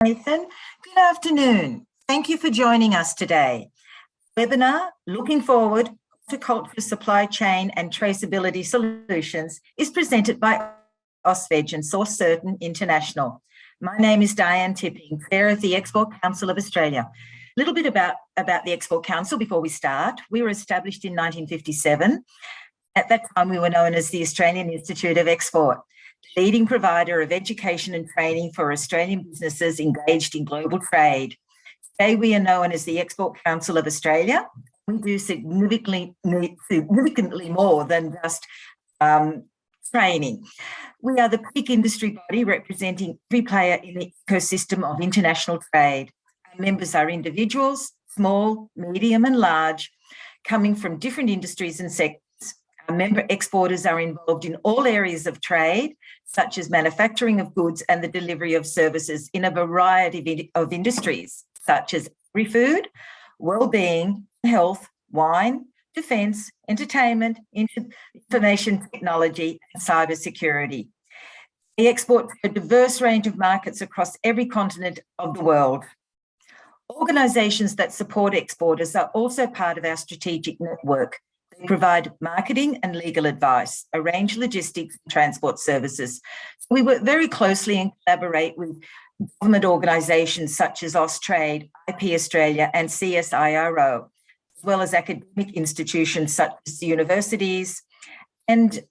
Nathan. Good afternoon. Thank you for joining us today. Webinar, Looking Forward, Horticulture Supply Chain and Traceability Solutions is presented by Ausveg and Source Certain International. My name is Diane Tipping, Chair of the Export Council of Australia. A little bit about the Export Council before we start. We were established in 1957. At that time, we were known as the Australian Institute of Export, leading provider of education and training for Australian businesses engaged in global trade. Today, we are known as the Export Council of Australia. We do significantly more than just training. We are the peak industry body representing every player in the ecosystem of international trade. Our members are individuals, small, medium and large, coming from different industries and sectors. Our member exporters are involved in all areas of trade, such as manufacturing of goods and the delivery of services in a variety of industries, such as agri-food, well-being, health, wine, defence, entertainment, information technology and cybersecurity. We export to a diverse range of markets across every continent of the world. Organisations that support exporters are also part of our strategic network. They provide marketing and legal advice, arrange logistics and transport services. We work very closely and collaborate with government organisations such as Austrade, IP Australia and CSIRO, as well as academic institutions such as universities and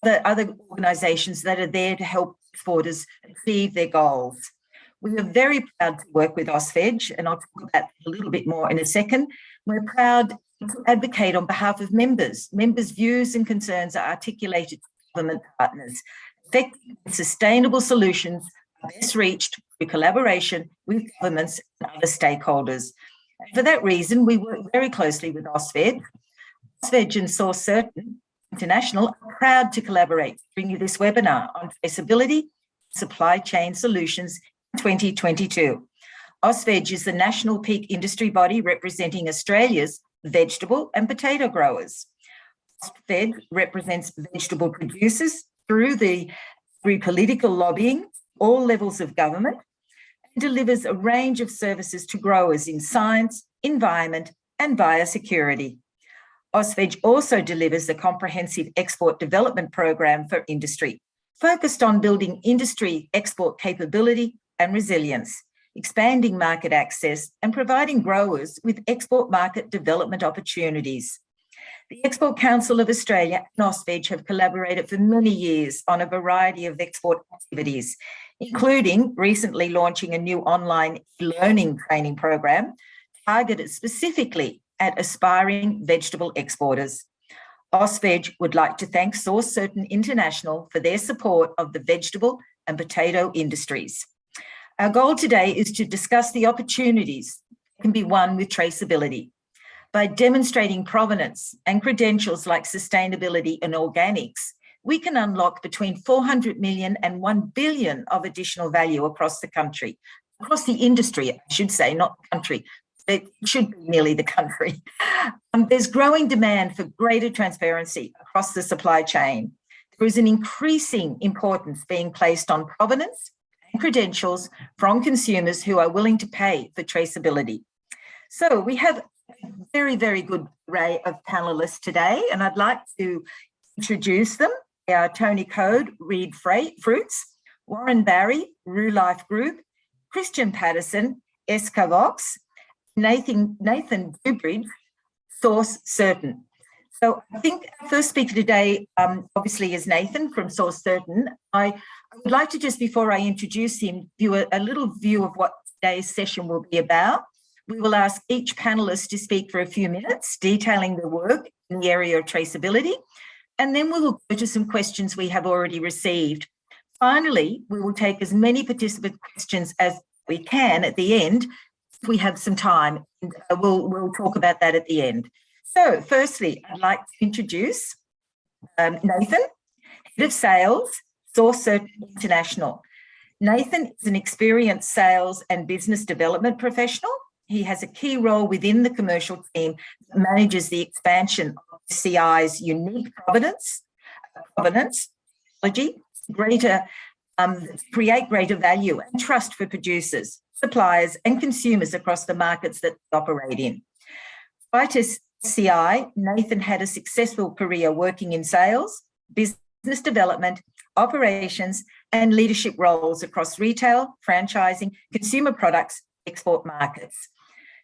other organisations that are there to help exporters achieve their goals. We are very proud to work with Ausveg, and I'll talk about that a little bit more in a second. We're proud to advocate on behalf of members. Members' views and concerns are articulated to government partners. Effective and sustainable solutions are best reached through collaboration with governments and other stakeholders. And for that reason, we work very closely with Ausveg. Ausveg and Source Certain International are proud to collaborate to bring you this webinar on traceability, supply chain solutions in 2022. Ausveg is the national peak industry body representing Australia's vegetable and potato growers. Ausveg represents vegetable producers through political lobbying, all levels of government, and delivers a range of services to growers in science, environment, and biosecurity. Ausveg also delivers a comprehensive export development program for industry, focused on building industry export capability and resilience, expanding market access and providing growers with export market development opportunities. The Export Council of Australia and Ausveg have collaborated for many years on a variety of export activities, including recently launching a new online learning training program targeted specifically at aspiring vegetable exporters. Ausveg would like to thank Source Certain International for their support of the vegetable and potato industries. Our goal today is to discuss the opportunities that can be won with traceability. By demonstrating provenance and credentials like sustainability and organics, we can unlock between 400 million and 1 billion of additional value across the country, across the industry, I should say, not the country. It should be nearly the country. There's growing demand for greater transparency across the supply chain. There is an increasing importance being placed on provenance and credentials from consumers who are willing to pay for traceability. So we have a very, very good array of panellists today, and I'd like to introduce them. They are Tony Code, Reed Fruits, Warren Barry, Rue Life Group, Christian Patterson, Escavox, Nathan Dubridge, Source Certain. So I think our first speaker today obviously is Nathan from Source Certain. I would like to just, before I introduce him, give a little view of what today's session will be about. We will ask each panellist to speak for a few minutes, detailing their work in the area of traceability, and then we will go to some questions we have already received. Finally, we will take as many participant questions as we can at the end, if we have some time, and we'll talk about that at the end. So firstly, I'd like to introduce Nathan, Head of Sales, Source Certain International. Nathan is an experienced sales and business development professional. He has a key role within the commercial team that manages the expansion of CI's unique provenance technology, greater create greater value and trust for producers, suppliers, and consumers across the markets that they operate in. Prior to SCI, Nathan had a successful career working in sales, business development, operations, and leadership roles across retail, franchising, consumer products, export markets.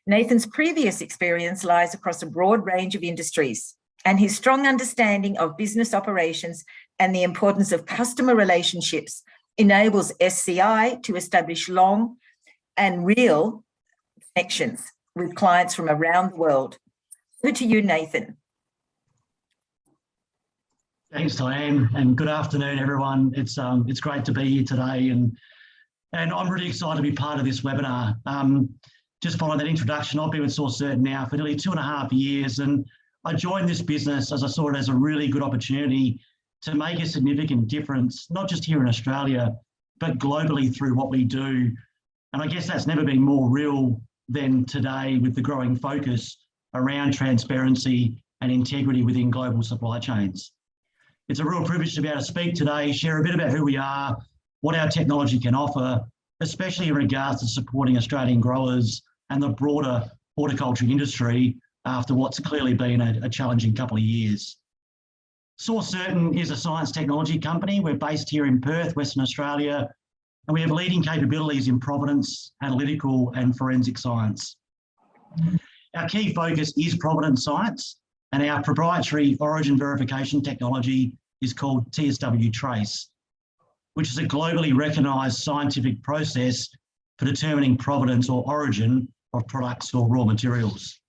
Nathan's previous experience lies across a broad range of industries, and his strong understanding of business operations and the importance of customer relationships enables SCI to establish long and real connections with clients from around the world. Over to you, Nathan. Thanks, Diane, and good afternoon, everyone. It's great to be here today, and I'm really excited to be part of this webinar. Just following that introduction, I've been with Source Certain now for nearly 2.5 years, and I joined this business as I saw it as a really good opportunity to make a significant difference, not just here in Australia, but globally through what we do. And I guess that's never been more real than today with the growing focus around transparency and integrity within global supply chains. It's a real privilege to be able to speak today, share a bit about who we are, what our technology can offer, especially in regards to supporting Australian growers and the broader horticulture industry after what's clearly been a challenging couple of years. Source Certain is a science technology company. We're based here in Perth, Western Australia, and we have leading capabilities in provenance, analytical, and forensic science. Our key focus is provenance science, and our proprietary origin verification technology is called TSW Trace, which is a globally recognised scientific process for determining provenance or origin of products or raw materials.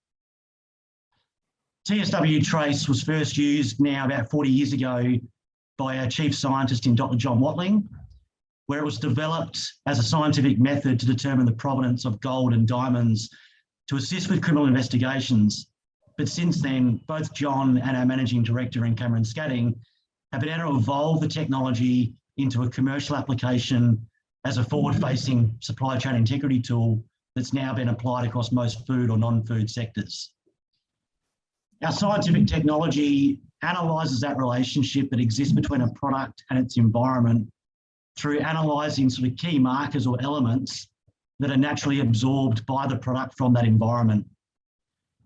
TSW Trace was first used now about 40 years ago by our chief scientist in Dr. John Watling, where it was developed as a scientific method to determine the provenance of gold and diamonds to assist with criminal investigations. But since then, both John and our managing director in Cameron Scatting have been able to evolve the technology into a commercial application as a forward-facing supply chain integrity tool that's now been applied across most food or non-food sectors. Our scientific technology analyses that relationship that exists between a product and its environment through analysing sort of key markers or elements that are naturally absorbed by the product from that environment.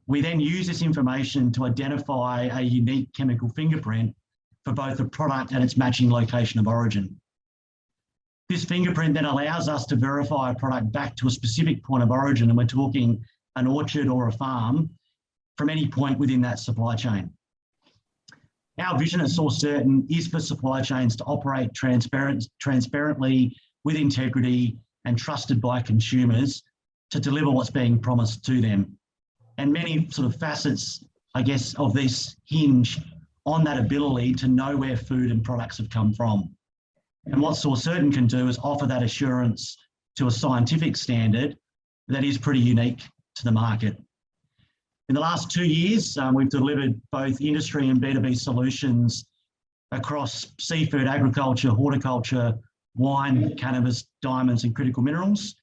We then use this information to identify a unique chemical fingerprint for both the product and its matching location of origin. This fingerprint then allows us to verify a product back to a specific point of origin, and we're talking an orchard or a farm, from any point within that supply chain. Our vision at Source Certain is for supply chains to operate transparently with integrity and trusted by consumers to deliver what's being promised to them. And many sort of facets, I guess, of this hinge on that ability to know where food and products have come from. And what Source Certain can do is offer that assurance to a scientific standard that is pretty unique to the market. In the last 2 years, we've delivered both industry and B2B solutions across seafood, agriculture, horticulture, wine, cannabis, diamonds, and critical minerals.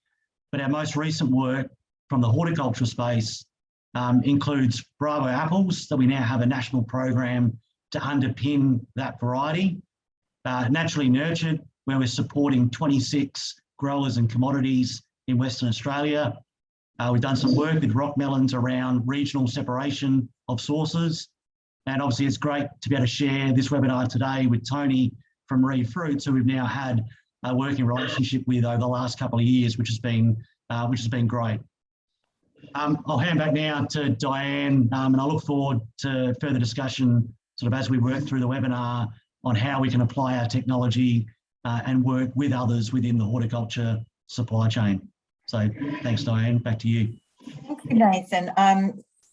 But our most recent work from the horticulture space includes Bravo apples, that we now have a national program to underpin that variety. Naturally Nurtured, where we're supporting 26 growers and commodities in Western Australia. We've done some work with rock melons around regional separation of sources. And obviously it's great to be able to share this webinar today with Tony from Reed Fruits, who we've now had a working relationship with over the last couple of years, which has been great. I'll hand back now to Diane, and I look forward to further discussion sort of as we work through the webinar on how we can apply our technology and work with others within the horticulture supply chain. So thanks, Diane. Back to you. Thank you, Nathan.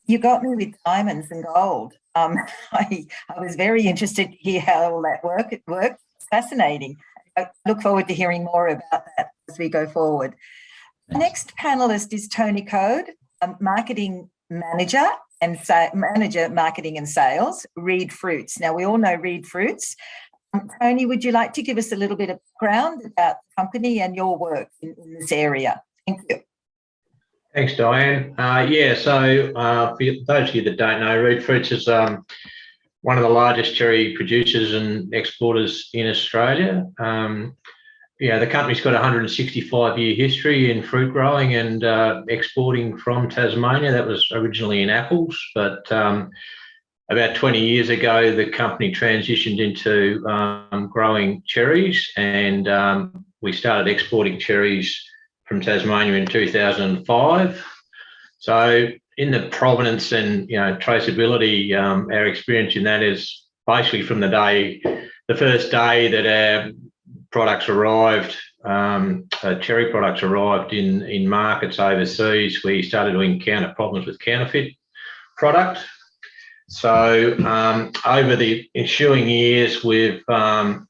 You got me with diamonds and gold. I was very interested to hear how all that works. It's fascinating. I look forward to hearing more about that as we go forward. The next panelist is Tony Code, Marketing Manager and Manager Marketing and Sales, Reed Fruits. Now, we all know Reed Fruits. Tony, would you like to give us a little bit of background about the company and your work in this area? Thank you. Thanks, Diane. For those of you that don't know, Reed Fruits is one of the largest cherry producers and exporters in Australia. Yeah, the company's got a 165-year history in fruit growing and exporting from Tasmania. That was originally in apples, but about 20 years ago, the company transitioned into growing cherries, and we started exporting cherries from Tasmania in 2005. So in the provenance and traceability, our experience in that is basically from the first day that our products arrived, cherry products arrived in markets overseas, we started to encounter problems with counterfeit product. So over the ensuing years, we've tried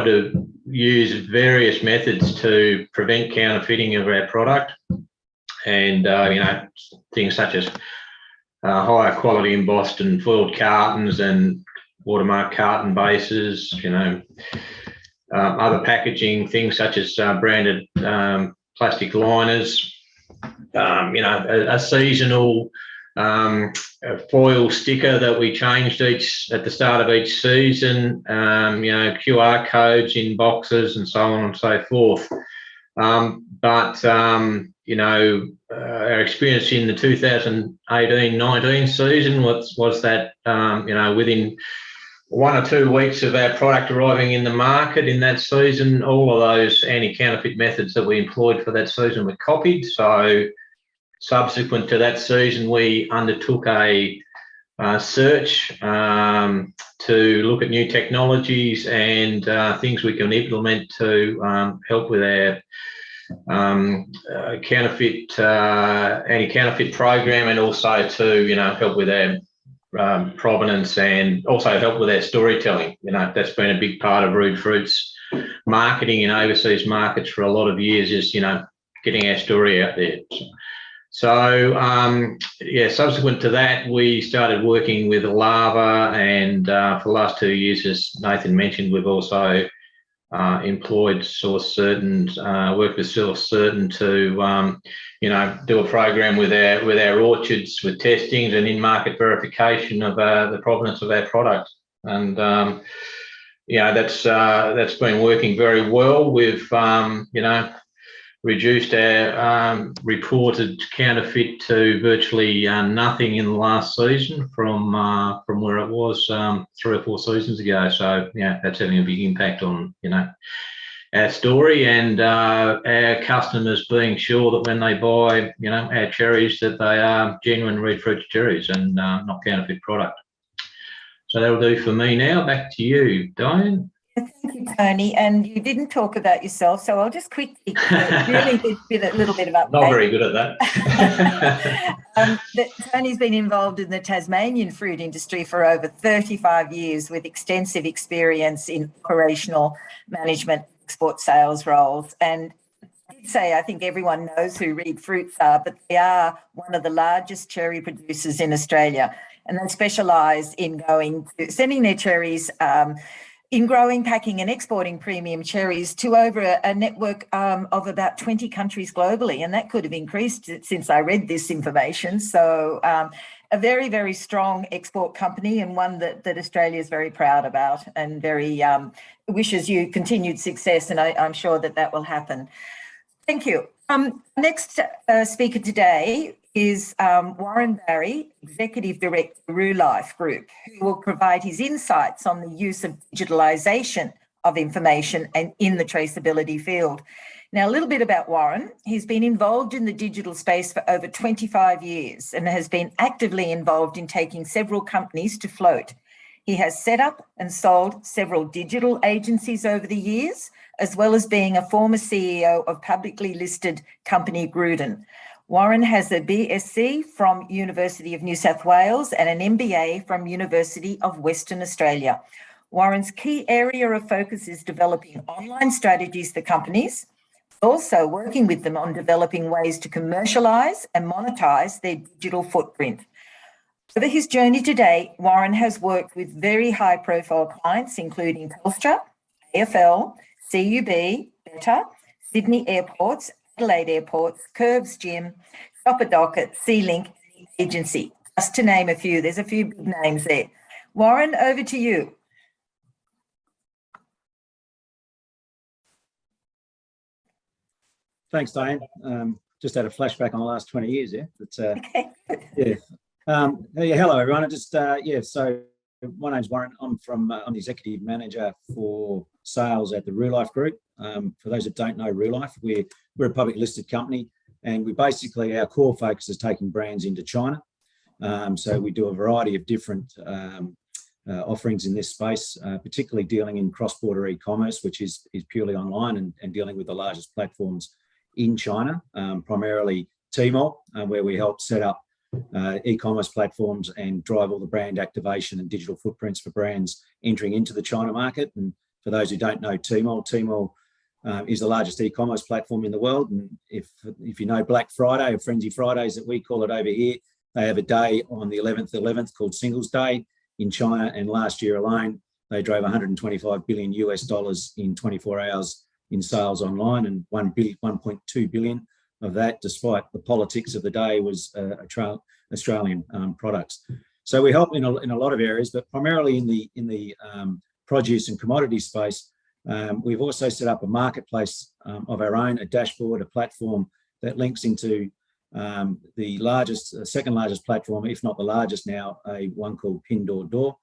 to use various methods to prevent counterfeiting of our product, and things such as higher quality embossed and foiled cartons and watermark carton bases, other packaging, things such as branded plastic liners, a seasonal foil sticker that we changed at the start of each season, QR codes in boxes and so on and so forth. But our experience in the 2018-19 season was that, within 1 or 2 weeks of our product arriving in the market in that season, all of those anti-counterfeit methods that we employed for that season were copied. So subsequent to that season, we undertook a search to look at new technologies and things we can implement to help with our anti-counterfeit program, and also to help with our provenance, and also help with our storytelling. That's been a big part of Rude Fruit's marketing in overseas markets for a lot of years, is getting our story out there. So subsequent to that, we started working with Lava, and for the last 2 years, as Nathan mentioned, we've also employed Source Certain, worked with Source Certain to do a program with our orchards, with testings and in-market verification of the provenance of our product, and that's been working very well. We've reduced our reported counterfeit to virtually nothing in the last season from where it was 3 or 4 seasons ago. So that's having a big impact on our story, and our customers being sure that when they buy our cherries, that they are genuine Rude Fruit cherries and not counterfeit product. So that'll do for me now. Back to you, Diane. Thank you, Tony. And you didn't talk about yourself, so I'll just quickly really give a little bit of update. Not very good at that. Tony's been involved in the Tasmanian fruit industry for over 35 years, with extensive experience in operational management, export sales roles. And I did say, I think everyone knows who Rude Fruits are, but they are one of the largest cherry producers in Australia, and they specialise in sending their cherries in growing, packing and exporting premium cherries to over a network of about 20 countries globally. And that could have increased since I read this information. So a very, very strong export company, and one that Australia is very proud about, and very wishes you continued success. And I'm sure that will happen. Thank you. Next speaker today is Warren Barry, Executive Director, RuLife Group, who will provide his insights on the use of digitalisation of information and in the traceability field. Now, a little bit about Warren. He's been involved in the digital space for over 25 years and has been actively involved in taking several companies to float. He has set up and sold several digital agencies over the years, as well as being a former CEO of publicly listed company Gruden. Warren has a BSc from University of New South Wales and an MBA from University of Western Australia. Warren's key area of focus is developing online strategies for companies, also working with them on developing ways to commercialise and monetize their digital footprint. Over his journey today, Warren has worked with very high-profile clients, including Telstra, AFL, CUB, Beta, Sydney Airports, Adelaide Airports, Curves Gym, Shopper Docket, C-Link Agency, just to name a few. There's a few big names there. Warren, over to you. Thanks, Diane. Just had a flashback on the last 20 years, yeah. But, Okay. yeah. Yeah. Hello, everyone. So my name's Warren. I'm the executive manager for sales at the Real Life Group. For those that don't know Real Life, we're a public listed company, and our core focus is taking brands into China. So we do a variety of different offerings in this space, particularly dealing in cross-border e-commerce, which is purely online and dealing with the largest platforms in China, primarily Tmall, where we help set up e-commerce platforms and drive all the brand activation and digital footprints for brands entering into the China market. And for those who don't know Tmall is the largest e-commerce platform in the world. And if you know Black Friday or Frenzy Fridays that we call it over here, they have a day on the 11th called Singles Day in China. And last year alone, they drove $125 billion in 24 hours in sales online, and 1.2 billion of that, despite the politics of the day, was Australian products. So we help in a lot of areas, but primarily in the produce and commodity space. We've also set up a marketplace of our own, a dashboard, a platform that links into the second largest platform, if not the largest now, one called Pinduoduo.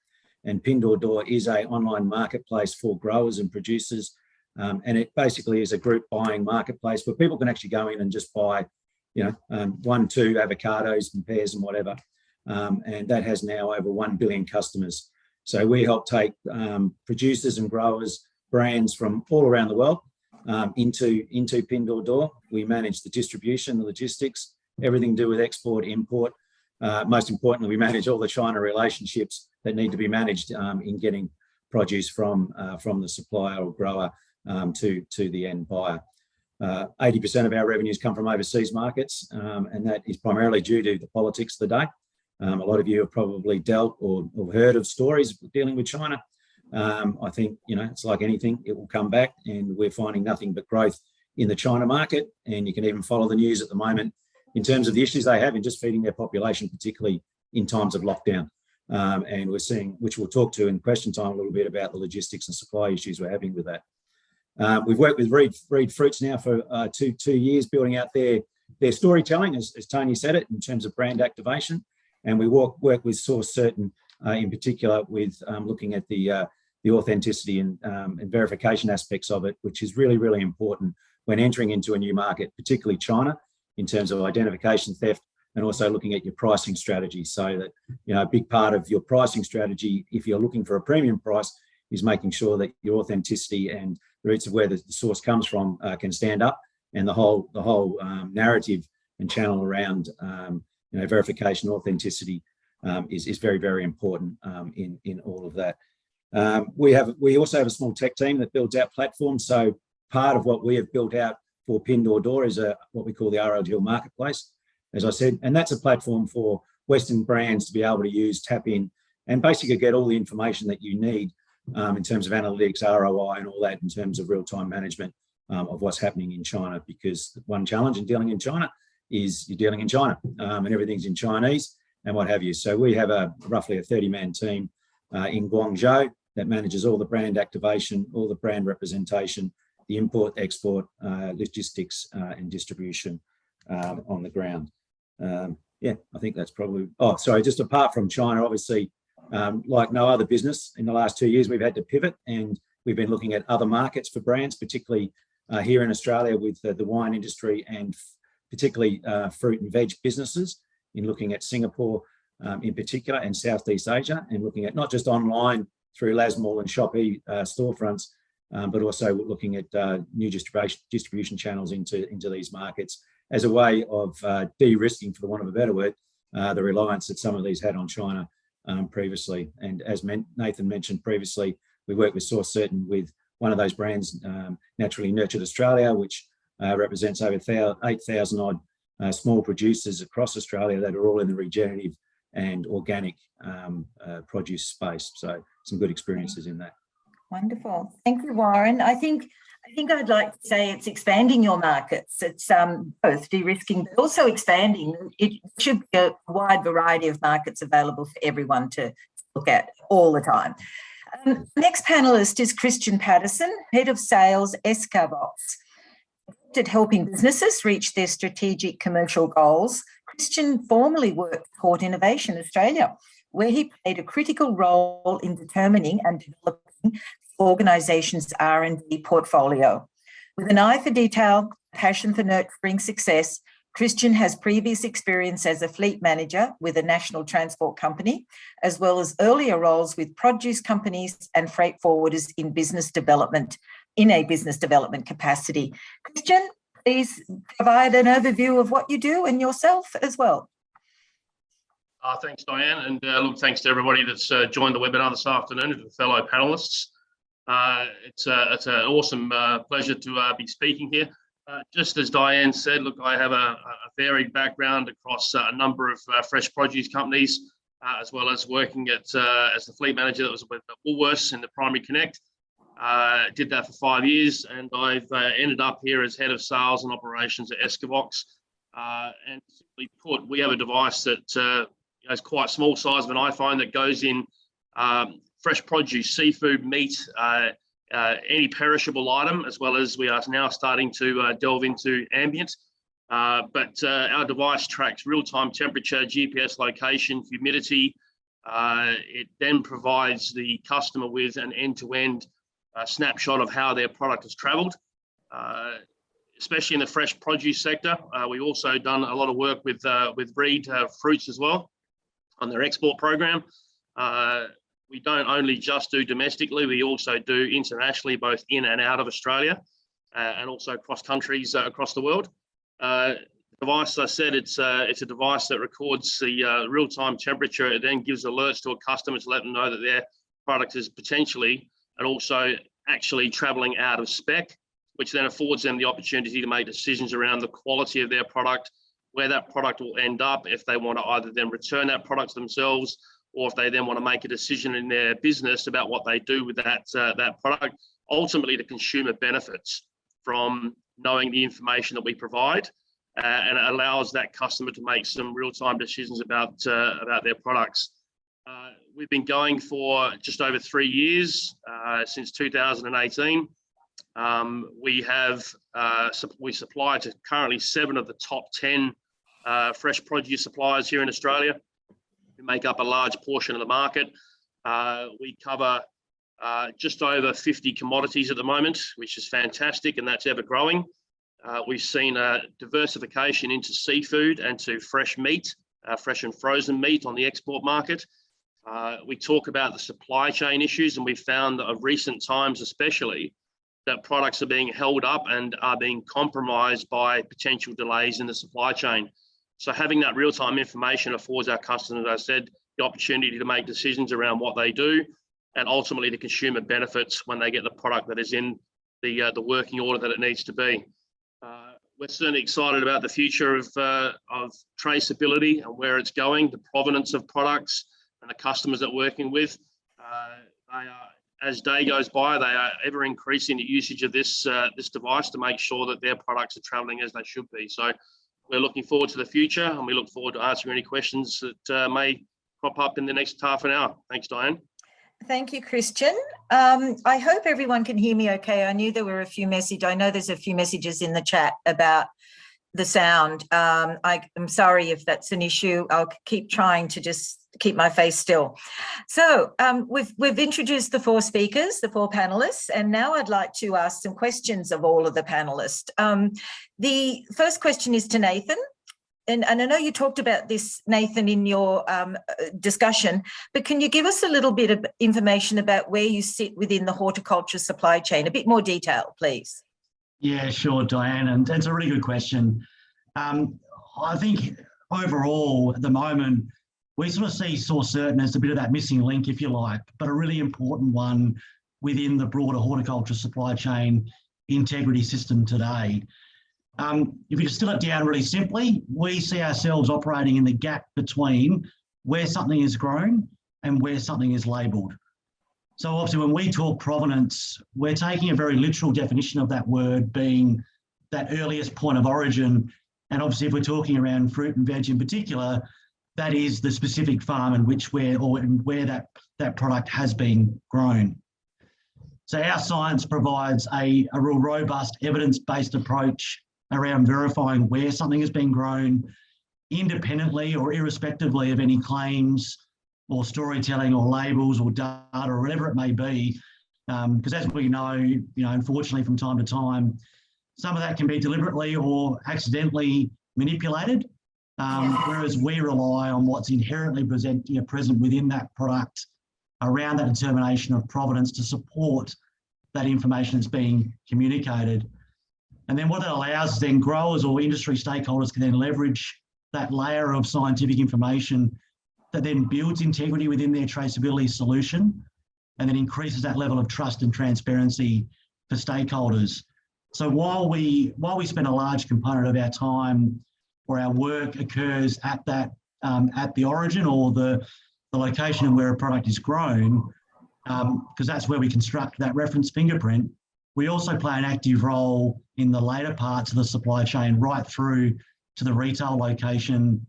And Pinduoduo is an online marketplace for growers and producers. And it basically is a group buying marketplace where people can actually go in and just buy, 1, 2 avocados and pears and whatever. And that has now over 1 billion customers. So we help take producers and growers, brands from all around the world into Pinduoduo. We manage the distribution, the logistics, everything to do with export, import. Most importantly, we manage all the China relationships that need to be managed in getting produce from the supplier or grower to the end buyer. 80% of our revenues come from overseas markets, and that is primarily due to the politics of the day. A lot of you have probably dealt or heard of stories dealing with China. I think, it's like anything, it will come back, and we're finding nothing but growth in the China market. And you can even follow the news at the moment in terms of the issues they have in just feeding their population, particularly in times of lockdown. And we're seeing, which we'll talk to in question time a little bit, about the logistics and supply issues we're having with that. We've worked with Reed Fruits now for two years, building out their storytelling, as Tony said it, in terms of brand activation. And we work with Source Certain in particular with looking at the authenticity and verification aspects of it, which is really, really important when entering into a new market, particularly China, in terms of identification theft, and also looking at your pricing strategy. So that, a big part of your pricing strategy, if you're looking for a premium price, is making sure that your authenticity and the roots of where the source comes from can stand up, and the whole narrative and channel around verification, authenticity is very, very important in all of that. We also have a small tech team that builds out platforms. So part of what we have built out for Pinduoduo is what we call the RLGL marketplace, as I said, and that's a platform for Western brands to be able to use, tap in, and basically get all the information that you need in terms of analytics, ROI, and all that, in terms of real-time management of what's happening in China. Because one challenge in dealing in China is you're dealing in China, and everything's in Chinese and what have you. So we have roughly a 30-man team in Guangzhou that manages all the brand activation, all the brand representation, the import, export, logistics, and distribution on the ground. I think that's probably. Oh, sorry. Just apart from China, obviously, like no other business, in the last 2 years, we've had to pivot, and we've been looking at other markets for brands, particularly here in Australia with the wine industry, and particularly fruit and veg businesses, in looking at Singapore in particular, and Southeast Asia, and looking at not just online through Lasmall and Shopee storefronts, but also looking at new distribution channels into these markets as a way of de-risking, for the want of a better word, the reliance that some of these had on China previously. And as Nathan mentioned previously, we work with Source Certain with one of those brands, Naturally Nurtured Australia, which represents over 8,000 odd small producers across Australia that are all in the regenerative and organic produce space. So some good experiences in that. Wonderful. Thank you, Warren. I think I'd like to say it's expanding your markets. It's both de-risking, but also expanding. It should be a wide variety of markets available for everyone to look at all the time. Next panelist is Christian Patterson, Head of Sales, Escavox. At helping businesses reach their strategic commercial goals, Christian formerly worked for Hort Innovation Australia, where he played a critical role in determining and developing the organisation's R&D portfolio. With an eye for detail, passion for nurturing success, Christian has previous experience as a fleet manager with a national transport company, as well as earlier roles with produce companies and freight forwarders in a business development capacity. Christian, please provide an overview of what you do and yourself as well. Thanks, Diane, and look, thanks to everybody that's joined the webinar this afternoon, to the fellow panelists. It's an awesome pleasure to be speaking here. Just as Diane said, look, I have a varied background across a number of fresh produce companies, as well as working as the fleet manager that was with Woolworths in the Primary Connect. Did that for 5 years, and I've ended up here as head of sales and operations at Escavox. And simply put, we have a device that is quite small size of an iPhone that goes in fresh produce, seafood, meat, any perishable item, as well as we are now starting to delve into ambient. But our device tracks real-time temperature, GPS location, humidity. It then provides the customer with an end-to-end snapshot of how their product has travelled, especially in the fresh produce sector. We've also done a lot of work with Reed Fruits as well on their export program. We don't only just do domestically, we also do internationally, both in and out of Australia, and also across countries across the world. Device, as I said, it's a device that records the real-time temperature. It then gives alerts to a customer to let them know that their product is potentially and also actually travelling out of spec, which then affords them the opportunity to make decisions around the quality of their product, where that product will end up, if they want to either then return that product to themselves, or if they then want to make a decision in their business about what they do with that product. Ultimately, the consumer benefits from knowing the information that we provide, and it allows that customer to make some real-time decisions about their products. We've been going for just over 3 years, since 2018. We supply to currently 7 of the top 10 fresh produce suppliers here in Australia, who make up a large portion of the market. We cover just over 50 commodities at the moment, which is fantastic, and that's ever growing. We've seen a diversification into seafood and to fresh meat, fresh and frozen meat on the export market. We talk about the supply chain issues, and we've found that of recent times especially, that products are being held up and are being compromised by potential delays in the supply chain. So having that real-time information affords our customers, as I said, the opportunity to make decisions around what they do, and ultimately the consumer benefits when they get the product that is in the working order that it needs to be. We're certainly excited about the future of traceability and where it's going, the provenance of products, and the customers that we're working with. They are, as day goes by, they are ever increasing the usage of this device to make sure that their products are travelling as they should be. So we're looking forward to the future, and we look forward to answering any questions that may crop up in the next half an hour. Thanks, Diane. Thank you, Christian. I hope everyone can hear me okay. I knew there were a few messages. I know there's a few messages in the chat about the sound. I'm sorry if that's an issue. I'll keep trying to just keep my face still. So we've introduced the 4 speakers, the 4 panelists, and now I'd like to ask some questions of all of the panelists. The first question is to Nathan. And I know you talked about this, Nathan, in your discussion, but can you give us a little bit of information about where you sit within the horticulture supply chain? A bit more detail, please. Yeah, sure, Diane, and that's a really good question. I think overall, at the moment, we sort of see Source Certain as a bit of that missing link, if you like, but a really important one within the broader horticulture supply chain integrity system today. If you distill it down really simply, we see ourselves operating in the gap between where something is grown and where something is labelled. So obviously when we talk provenance, we're taking a very literal definition of that word being that earliest point of origin. And obviously if we're talking around fruit and veg in particular, that is the specific farm in which where that product has been grown. So our science provides a real robust evidence-based approach around verifying where something has been grown independently or irrespectively of any claims or storytelling or labels or data or whatever it may be. Because as we know, unfortunately from time to time, some of that can be deliberately or accidentally manipulated, whereas we rely on what's inherently present within that product around that determination of provenance to support that information that's being communicated. And then what that allows is then growers or industry stakeholders can then leverage that layer of scientific information that then builds integrity within their traceability solution and then increases that level of trust and transparency for stakeholders. So while we spend a large component of our time or our work occurs at that at the origin or the location and where a product is grown, because that's where we construct that reference fingerprint, we also play an active role in the later parts of the supply chain right through to the retail location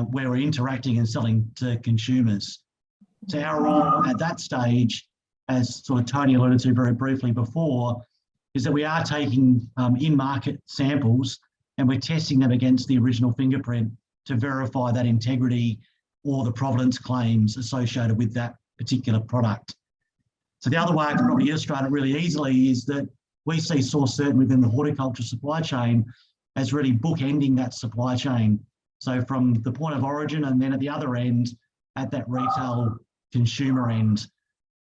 where we're interacting and selling to consumers. So our role at that stage, as sort of Tony alluded to very briefly before, is that we are taking in-market samples and we're testing them against the original fingerprint to verify that integrity or the provenance claims associated with that particular product. So the other way I can probably illustrate it really easily is that we see source certain within the horticulture supply chain as really bookending that supply chain. So from the point of origin and then at the other end, at that retail consumer end.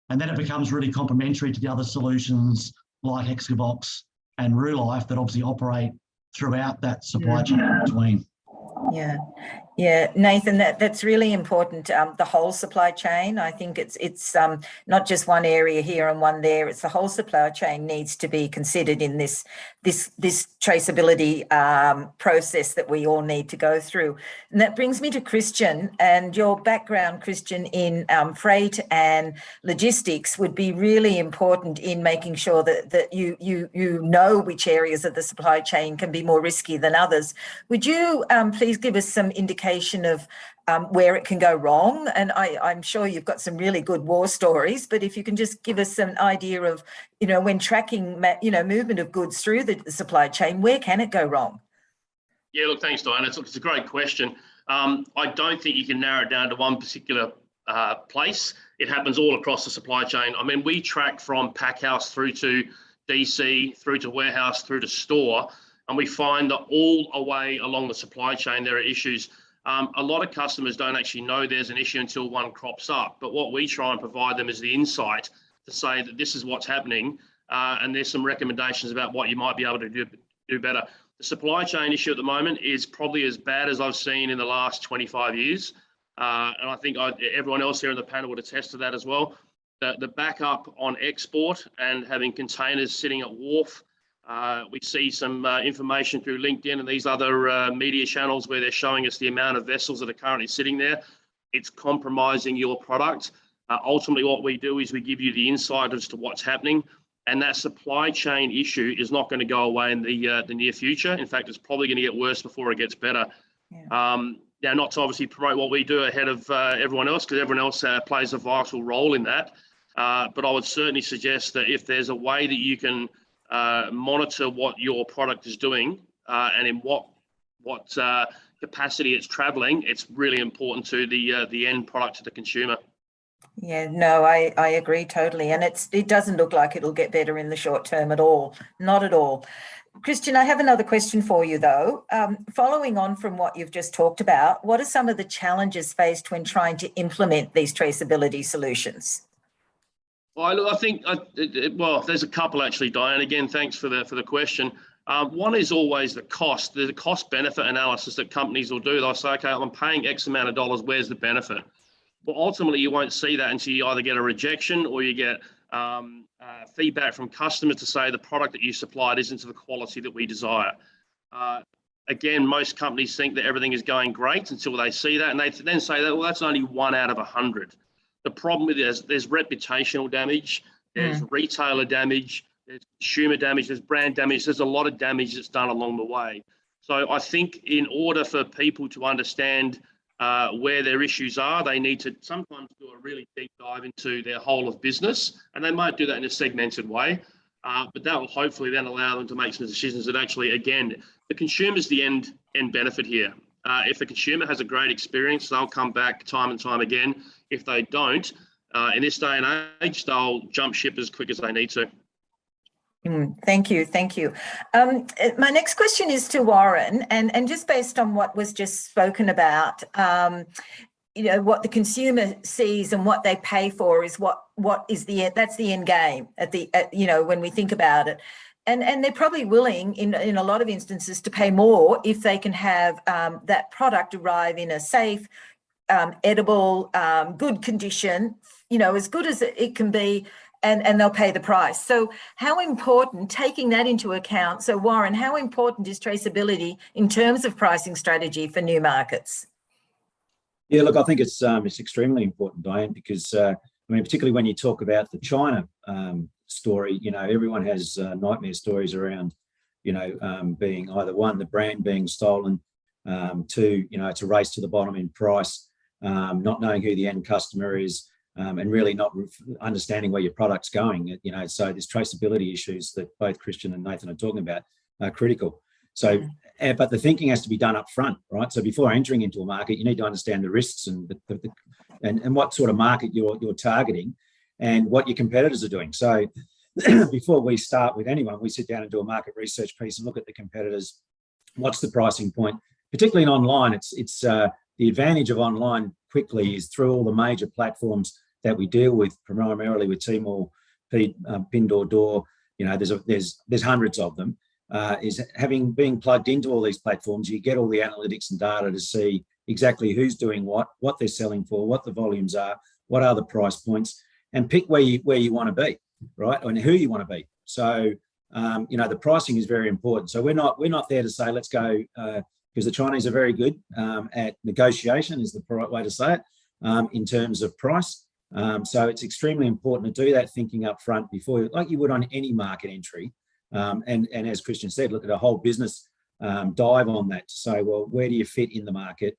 And then it becomes really complementary to the other solutions like Excavox and RuLife that obviously operate throughout that supply chain in between. Yeah, Nathan, that's really important. The whole supply chain. I think it's not just one area here and one there. It's the whole supply chain needs to be considered in this traceability process that we all need to go through. And that brings me to Christian, and your background, Christian, in freight and logistics would be really important in making sure that you know which areas of the supply chain can be more risky than others. Would you please give us some indication of where it can go wrong? And I'm sure you've got some really good war stories, but if you can just give us an idea of, when tracking, movement of goods through the supply chain, where can it go wrong? Yeah, look, thanks, Diana. It's a great question. I don't think you can narrow it down to one particular place. It happens all across the supply chain. I mean, we track from pack house through to DC, through to warehouse, through to store, and we find that all the way along the supply chain there are issues. A lot of customers don't actually know there's an issue until one crops up. But what we try and provide them is the insight to say that this is what's happening, and there's some recommendations about what you might be able to do better. The supply chain issue at the moment is probably as bad as I've seen in the last 25 years. And I think everyone else here in the panel would attest to that as well. The backup on export and having containers sitting at wharf. We see some information through LinkedIn and these other media channels where they're showing us the amount of vessels that are currently sitting there. It's compromising your product. Ultimately, what we do is we give you the insight as to what's happening, and that supply chain issue is not going to go away in the near future. In fact, it's probably going to get worse before it gets better. Yeah. Now, not to obviously promote what we do ahead of everyone else, because everyone else plays a vital role in that. But I would certainly suggest that if there's a way that you can monitor what your product is doing and in what capacity it's traveling, it's really important to the end product to the consumer. Yeah, no, I agree totally. And it doesn't look like it'll get better in the short term at all. Not at all. Christian, I have another question for you, though. Following on from what you've just talked about, what are some of the challenges faced when trying to implement these traceability solutions? Well, I think, there's a couple actually, Diane. Again, thanks for the question. One is always the cost. There's a cost-benefit analysis that companies will do. They'll say, okay, I'm paying X amount of dollars, where's the benefit? Well, ultimately, you won't see that until you either get a rejection or you get feedback from customers to say the product that you supplied isn't to the quality that we desire. Again, most companies think that everything is going great until they see that, and they then say that, well, that's only 1 out of 100. The problem with it is there's reputational damage, there's retailer damage, there's consumer damage, there's brand damage. There's a lot of damage that's done along the way. So I think in order for people to understand where their issues are. They need to sometimes do a really deep dive into their whole of business, and they might do that in a segmented way. But that will hopefully then allow them to make some decisions that actually, again, the consumer's the end benefit here. If the consumer has a great experience, they'll come back time and time again. If they don't, in this day and age, they'll jump ship as quick as they need to. Thank you. My next question is to Warren, and just based on what was just spoken about, what the consumer sees and what they pay for is that's the end game when we think about it. And they're probably willing in a lot of instances to pay more if they can have that product arrive in a safe, edible, good condition, as good as it can be, and they'll pay the price. So how important, taking that into account, so Warren, how important is traceability in terms of pricing strategy for new markets? Yeah, look, I think it's extremely important, Diane, because particularly when you talk about the China story, everyone has nightmare stories around, being either one, the brand being stolen, two, it's a race to the bottom in price, not knowing who the end customer is, and really not understanding where your product's going. So there's traceability issues that both Christian and Nathan are talking about are critical. So, but the thinking has to be done up front, right? So before entering into a market, you need to understand the risks and and what sort of market you're targeting and what your competitors are doing. So before we start with anyone, we sit down and do a market research piece and look at the competitors. What's the pricing point? Particularly in online, it's the advantage of online quickly is through all the major platforms that we deal with, primarily with Tmall, Pinduoduo. There's hundreds of them. Is being plugged into all these platforms, you get all the analytics and data to see exactly who's doing what they're selling for, what the volumes are, what are the price points, and pick where you want to be, right, and who you want to be. So the pricing is very important. So we're not there to say let's go, because the Chinese are very good at negotiation, is the right way to say it, in terms of price. So it's extremely important to do that thinking up front before, like you would on any market entry. And as Christian said, look at a whole business dive on that to say, well, where do you fit in the market?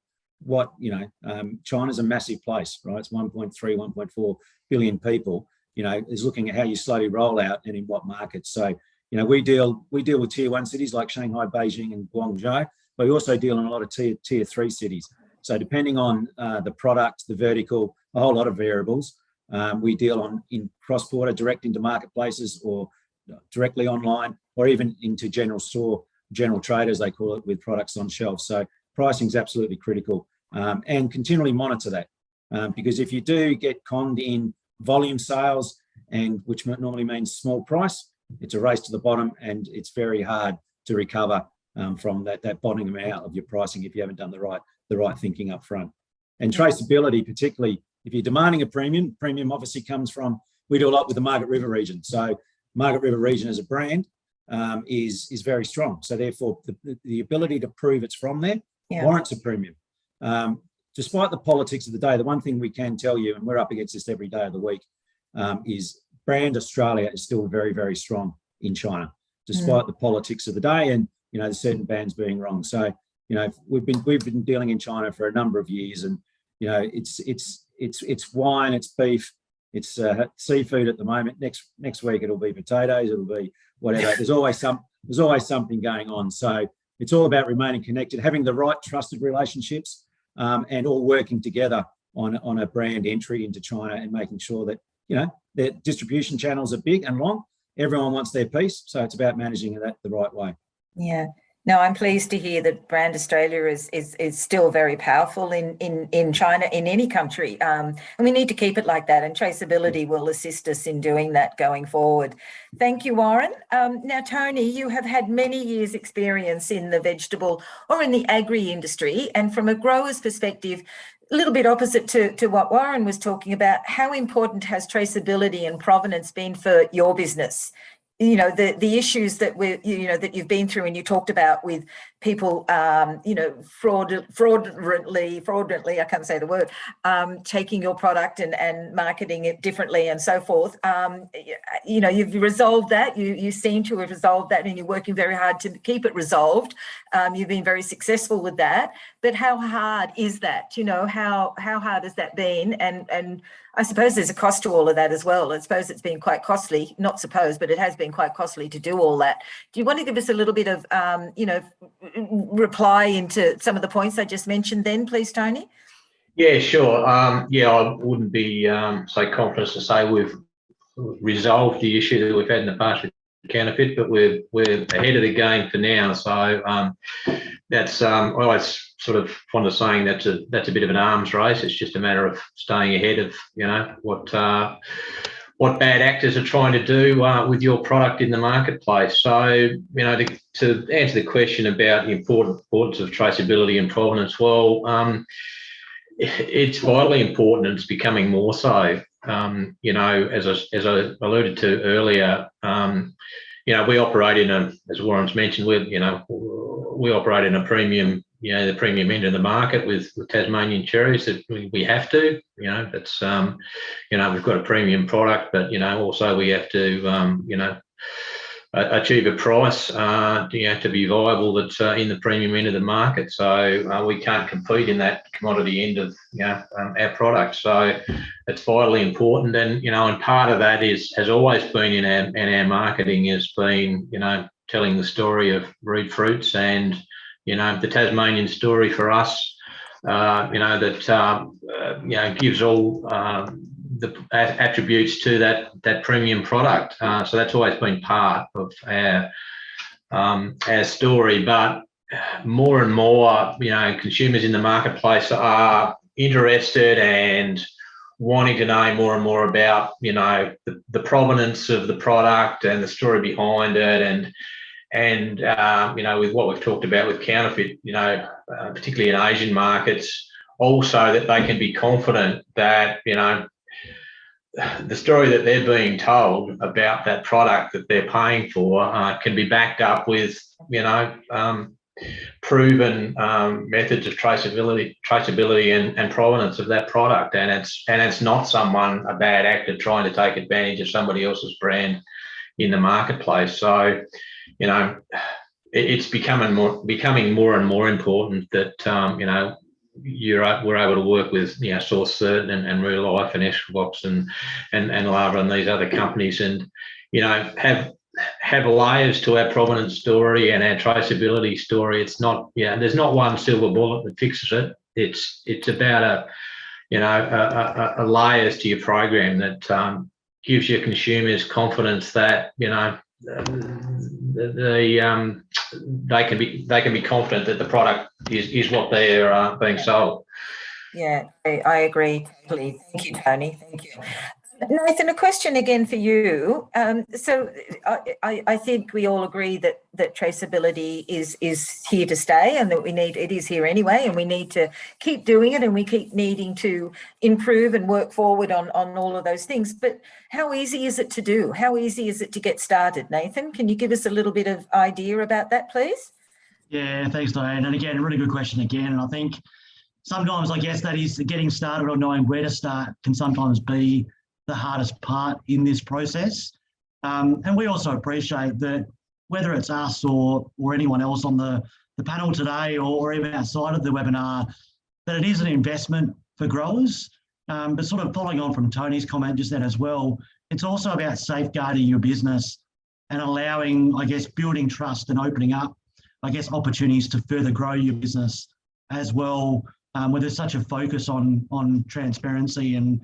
China's a massive place, right? It's 1.3, 1.4 billion people, is looking at how you slowly roll out and in what markets. So, we deal with tier 1 cities like Shanghai, Beijing and Guangzhou, but we also deal in a lot of tier 3 cities. So depending on the product, the vertical, a whole lot of variables, we deal in cross-border, direct into marketplaces or directly online, or even into general trade, as they call it, with products on shelf. So pricing is absolutely critical, and continually monitor that, because if you do get conned in volume sales, and which normally means small price, it's a race to the bottom, and it's very hard to recover from that bottoming out of your pricing if you haven't done the right thinking up front. And traceability, particularly if you're demanding a premium obviously comes from, we do a lot with the Margaret River region. So Margaret River region as a brand is very strong. So therefore, the ability to prove it's from there warrants a premium. Despite the politics of the day, the one thing we can tell you, and we're up against this every day of the week, is brand Australia is still very, very strong in China, despite the politics of the day and, there's certain bans being wrong. So, we've been dealing in China for a number of years, and, it's wine, it's beef, it's seafood at the moment. Next week it'll be potatoes, it'll be whatever. There's always something going on. So it's all about remaining connected, having the right trusted relationships, and all working together on a brand entry into China, and making sure that their distribution channels are big and long. Everyone wants their piece, so it's about managing that the right way. Yeah. No, I'm pleased to hear that brand Australia is still very powerful in China, in any country. And we need to keep it like that, and traceability will assist us in doing that going forward. Thank you, Warren. Now, Tony, you have had many years' experience in the vegetable or in the agri industry, and from a grower's perspective, a little bit opposite to what Warren was talking about, how important has traceability and provenance been for your business? The issues that that you've been through and you talked about with people, fraudulently, I can't say the word, taking your product and marketing it differently and so forth. You've resolved that. You seem to have resolved that, and you're working very hard to keep it resolved. You've been very successful with that. But how hard is that? How hard has that been? And I suppose there's a cost to all of that as well. I suppose it's been quite costly, not suppose, but it has been quite costly to do all that. Do you want to give us a little bit of, reply into some of the points I just mentioned then, please, Tony? Yeah, sure. I wouldn't be so confident to say we've resolved the issue that we've had in the past with counterfeit, but we're ahead of the game for now. So that's I always sort of fond of saying that's a bit of an arms race. It's just a matter of staying ahead of what bad actors are trying to do with your product in the marketplace. So to answer the question about the importance of traceability and provenance, well, it's vitally important, and it's becoming more so. As I alluded to earlier, we operate in as Warren's mentioned, we operate in a premium, the premium end of the market with Tasmanian cherries. That we have to, that's we've got a premium product, but also we have to achieve a price to be viable that's in the premium end of the market. So we can't compete in that commodity end of our product. So it's vitally important, and and part of that has always been in our marketing has been telling the story of reed fruits, and the Tasmanian story for us that gives all the attributes to that premium product. So that's always been part of our story. But more and more, consumers in the marketplace are interested and wanting to know more and more about, the provenance of the product and the story behind it, and with what we've talked about with counterfeit, particularly in Asian markets, also that they can be confident that the story that they're being told about that product that they're paying for can be backed up with proven methods of traceability and provenance of that product, and it's not a bad actor trying to take advantage of somebody else's brand in the marketplace. So it's becoming more and more important that we're able to work with Source Certain and Real Life and Escrobox and Lava and these other companies, and have layers to our provenance story and our traceability story. It's not there's not one silver bullet that fixes it. It's about a layers to your program that gives your consumers confidence that they can be confident that the product is what they're being sold. Yeah, I agree totally. Thank you, Tony. Thank you. Nathan, a question again for you. So I think we all agree that traceability is here to stay, and that it is here anyway, and we need to keep doing it, and we keep needing to improve and work forward on all of those things. But how easy is it to do? How easy is it to get started? Nathan, can you give us a little bit of idea about that, please? Yeah, thanks, Diane. And again, a really good question again. And I think sometimes, I guess, that is getting started or knowing where to start can sometimes be the hardest part in this process. And we also appreciate that whether it's us or anyone else on the panel today, or even outside of the webinar, that it is an investment for growers. But sort of following on from Tony's comment just then as well, it's also about safeguarding your business and allowing, I guess, building trust and opening up, I guess, opportunities to further grow your business as well, where there's such a focus on transparency and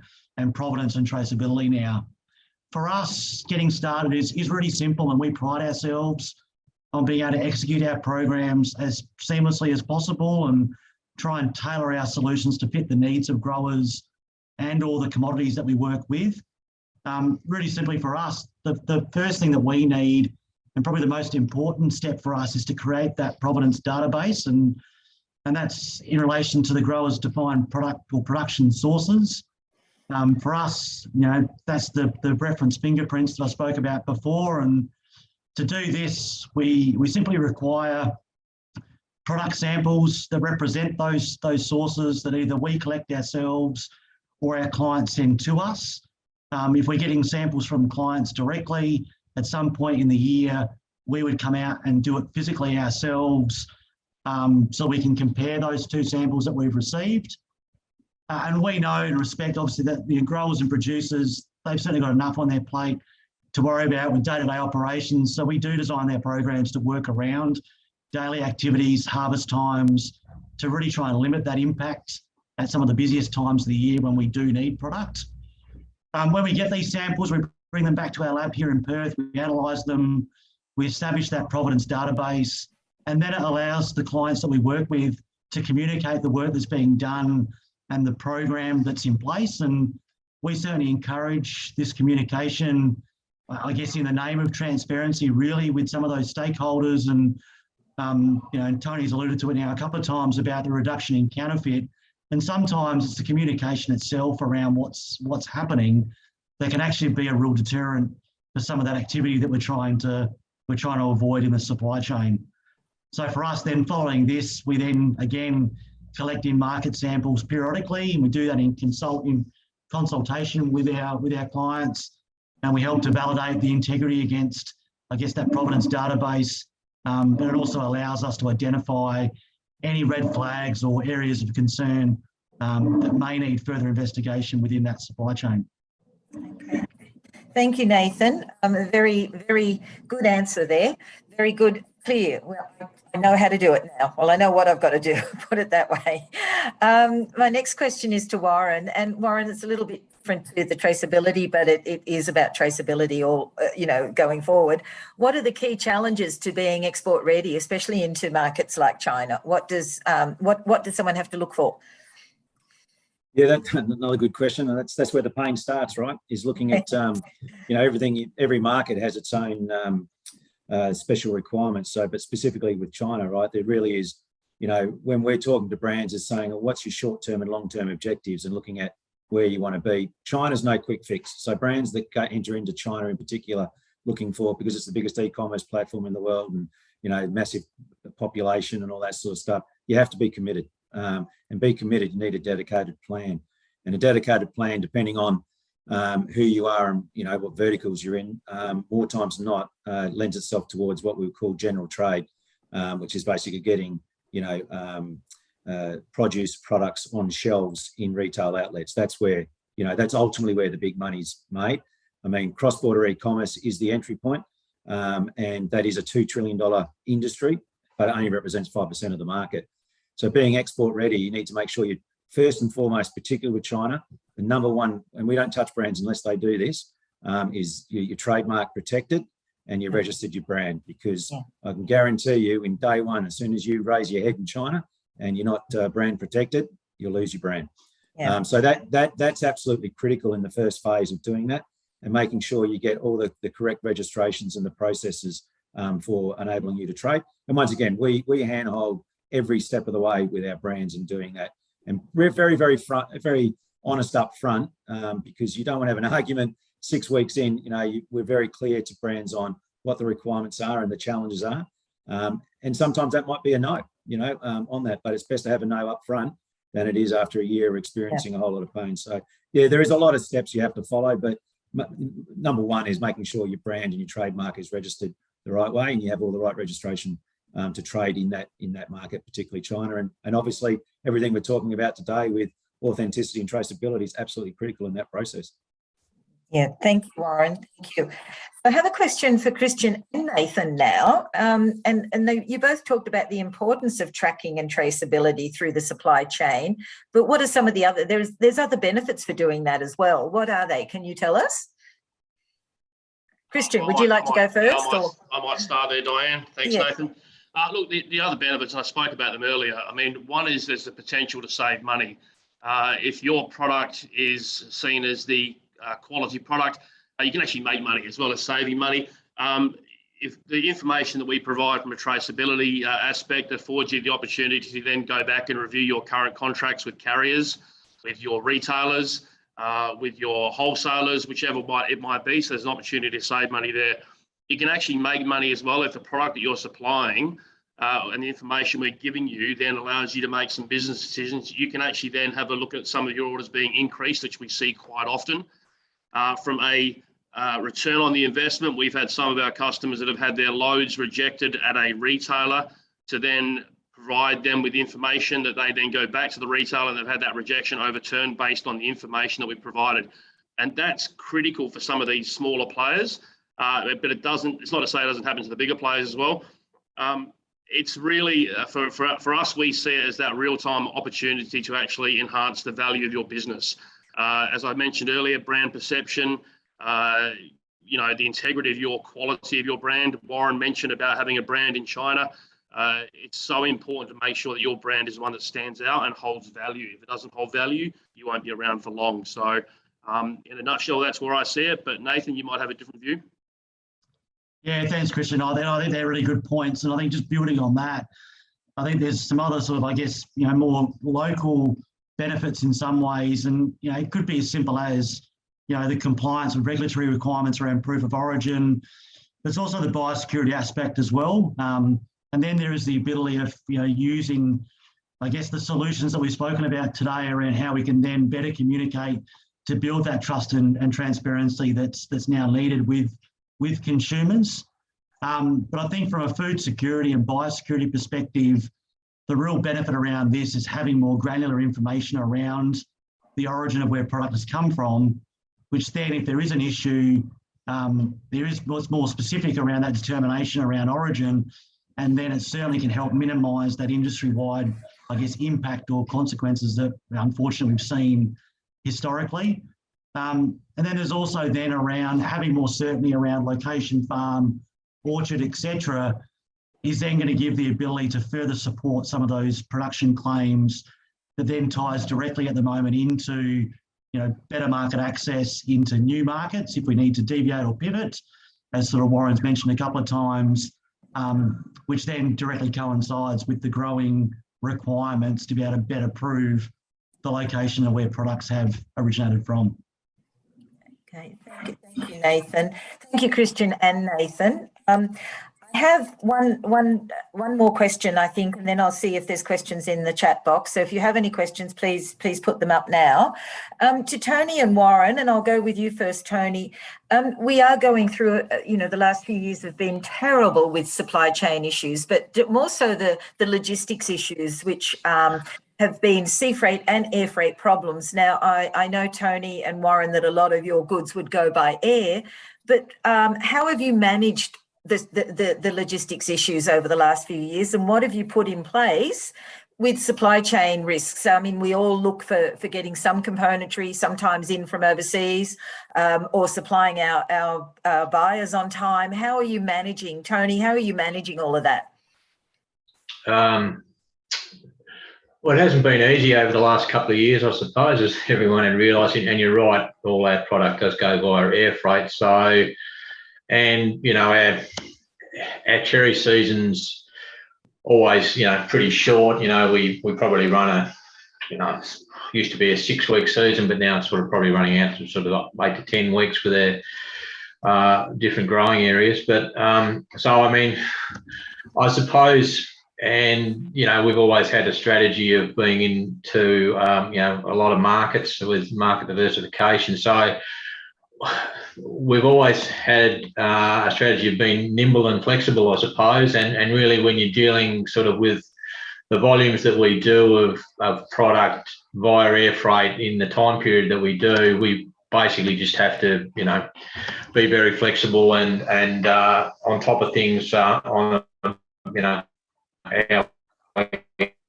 provenance and traceability now. For us, getting started is really simple, and we pride ourselves on being able to execute our programs as seamlessly as possible and try and tailor our solutions to fit the needs of growers and all the commodities that we work with. Really simply for us, the first thing that we need, and probably the most important step for us, is to create that provenance database, and that's in relation to the growers' defined product or production sources. For us, that's the reference fingerprints that I spoke about before. And to do this, we simply require product samples that represent those sources that either we collect ourselves or our clients send to us. If we're getting samples from clients directly, at some point in the year, we would come out and do it physically ourselves, so we can compare those two samples that we've received. And we know and respect, obviously, that the growers and producers, they've certainly got enough on their plate to worry about with day-to-day operations. So we do design their programs to work around daily activities, harvest times, to really try and limit that impact at some of the busiest times of the year when we do need product. When we get these samples, we bring them back to our lab here in Perth, we analyse them, we establish that Provenance database, and then it allows the clients that we work with to communicate the work that's being done and the program that's in place. And we certainly encourage this communication, I guess, in the name of transparency, really, with some of those stakeholders. And and Tony's alluded to it now a couple of times about the reduction in counterfeit. And sometimes it's the communication itself around what's happening that can actually be a real deterrent for some of that activity that we're trying to avoid in the supply chain. So for us, then following this, we then again collect in-market samples periodically, and we do that in consultation with our clients, and we help to validate the integrity against, I guess, that Provenance database. But it also allows us to identify any red flags or areas of concern that may need further investigation within that supply chain. Okay. Thank you, Nathan. A very, very good answer there. Very good, clear. Well, I know how to do it now. Well, I know what I've got to do, put it that way. My next question is to Warren. And Warren, it's a little bit different to the traceability, but it is about traceability or, going forward. What are the key challenges to being export ready, especially into markets like China? What does someone have to look for? Yeah, that's another good question, and that's where the pain starts, right? Is looking at everything. Every market has its own special requirements. So, but specifically with China, right, there really is, when we're talking to brands, is saying, well, what's your short-term and long-term objectives, and looking at where you want to be. China's no quick fix. So brands that enter into China in particular, looking for, because it's the biggest e-commerce platform in the world, and massive population and all that sort of stuff, you have to be committed. And be committed, you need a dedicated plan. And a dedicated plan, depending on who you are and what verticals you're in, more times than not, lends itself towards what we would call general trade, which is basically getting produce products on shelves in retail outlets. That's where that's ultimately where the big money's made. I mean, cross-border e-commerce is the entry point, and that is a $2 trillion industry, but it only represents 5% of the market. So being export ready, you need to make sure you, first and foremost, particularly with China, the number one, and we don't touch brands unless they do this, is your trademark protected and you registered your brand, because I can guarantee you in day one, as soon as you raise your head in China and you're not brand protected, you'll lose your brand. Yeah. So that's absolutely critical in the first phase of doing that, and making sure you get all the correct registrations and the processes for enabling you to trade. And once again, we handhold every step of the way with our brands in doing that. And we're very honest up front, because you don't want to have an argument 6 weeks in. We're very clear to brands on what the requirements are and the challenges are. And sometimes that might be a no, on that, but it's best to have a no up front than it is after a year of experiencing a whole lot of pain. So yeah, there is a lot of steps you have to follow, but number one is making sure your brand and your trademark is registered the right way, and you have all the right registration to trade in that market, particularly China. And obviously everything we're talking about today with authenticity and traceability is absolutely critical in that process. Yeah, thank you, Warren. Thank you. I have a question for Christian and Nathan now. You both talked about the importance of tracking and traceability through the supply chain, but what are some of the other, there's other benefits for doing that as well. What are they? Can you tell us? Christian, would you like to go first? I might start there, Diane. Thanks, Nathan. Look, the other benefits, and I spoke about them earlier. I mean, one is there's the potential to save money. If your product is seen as the quality product, you can actually make money as well as saving money. If the information that we provide from a traceability aspect affords you the opportunity to then go back and review your current contracts with carriers, with your retailers, with your wholesalers, whichever it might be. So there's an opportunity to save money there. You can actually make money as well if the product that you're supplying and the information we're giving you then allows you to make some business decisions. You can actually then have a look at some of your orders being increased, which we see quite often. From a return on the investment, we've had some of our customers that have had their loads rejected at a retailer to then provide them with information that they then go back to the retailer and they've had that rejection overturned based on the information that we provided. And that's critical for some of these smaller players, but it's not to say it doesn't happen to the bigger players as well. It's really, for us, we see it as that real-time opportunity to actually enhance the value of your business. As I mentioned earlier, brand perception, the integrity of your quality of your brand. Warren mentioned about having a brand in China. It's so important to make sure that your brand is one that stands out and holds value. If it doesn't hold value, you won't be around for long. So in a nutshell, that's where I see it. But Nathan, you might have a different view. Yeah, thanks, Christian. I think they're really good points. And I think just building on that, I think there's some other sort of, I guess, more local benefits in some ways. And, it could be as simple as, the compliance with regulatory requirements around proof of origin. There's also the biosecurity aspect as well. And then there is the ability of, using, I guess, the solutions that we've spoken about today around how we can then better communicate to build that trust and transparency that's now needed with consumers. But I think from a food security and biosecurity perspective, the real benefit around this is having more granular information around the origin of where product has come from, which then, if there is an issue, there is what's more specific around that determination around origin, and then it certainly can help minimise that industry-wide, I guess, impact or consequences that unfortunately we've seen historically. And then there's also then around having more certainty around location, farm, orchard, etc., is then going to give the ability to further support some of those production claims that then ties directly at the moment into, better market access into new markets if we need to deviate or pivot, as sort of Warren's mentioned a couple of times, which then directly coincides with the growing requirements to be able to better prove the location of where products have originated from. Okay, thank you, Nathan. Thank you, Christian and Nathan. I have one more question, I think, and then I'll see if there's questions in the chat box. So if you have any questions, please put them up now. To Tony and Warren, and I'll go with you first, Tony. We are going through, the last few years have been terrible with supply chain issues, but more so the logistics issues, which have been sea freight and air freight problems. Now, I know, Tony and Warren, that a lot of your goods would go by air, but how have you managed the logistics issues over the last few years, and what have you put in place with supply chain risks? I mean, we all look for getting some componentry, sometimes in from overseas, or supplying our buyers on time. How are you managing, Tony? How are you managing all of that? Well, it hasn't been easy over the last couple of years, I suppose, as everyone is realising. And you're right, all our product does go via air freight. So, and our cherry season's always pretty short. We probably run used to be a 6-week season, but now it's sort of probably running out to sort of 8 to 10 weeks with our different growing areas. But so I mean, I suppose. And, we've always had a strategy of being into, a lot of markets with market diversification. So we've always had a strategy of being nimble and flexible, I suppose. And really, when you're dealing sort of with the volumes that we do of product via air freight in the time period that we do, we basically just have to, be very flexible and on top of things on, our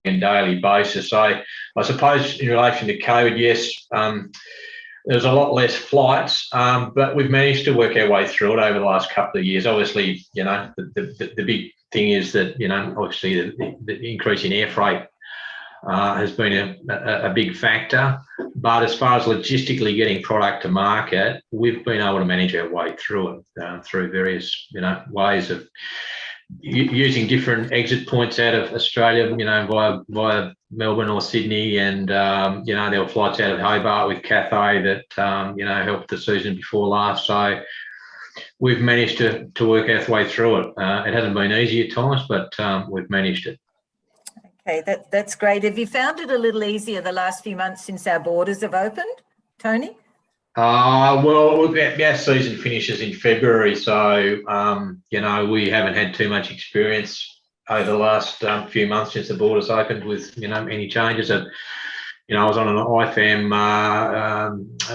daily basis. So I suppose in relation to COVID, yes, there's a lot less flights, but we've managed to work our way through it over the last couple of years. Obviously, the big thing is that, obviously the increase in air freight has been a big factor. But as far as logistically getting product to market, we've been able to manage our way through it through various, ways of using different exit points out of Australia, via Melbourne or Sydney, and there were flights out of Hobart with Cathay that helped the season before last. So we've managed to work our way through it. It hasn't been easy at times, but we've managed it. Okay, that's great. Have you found it a little easier the last few months since our borders have opened, Tony? Well, our season finishes in February, so you know, we haven't had too much experience over the last few months since the borders opened with, you know, any changes. And you know, I was on an IFAM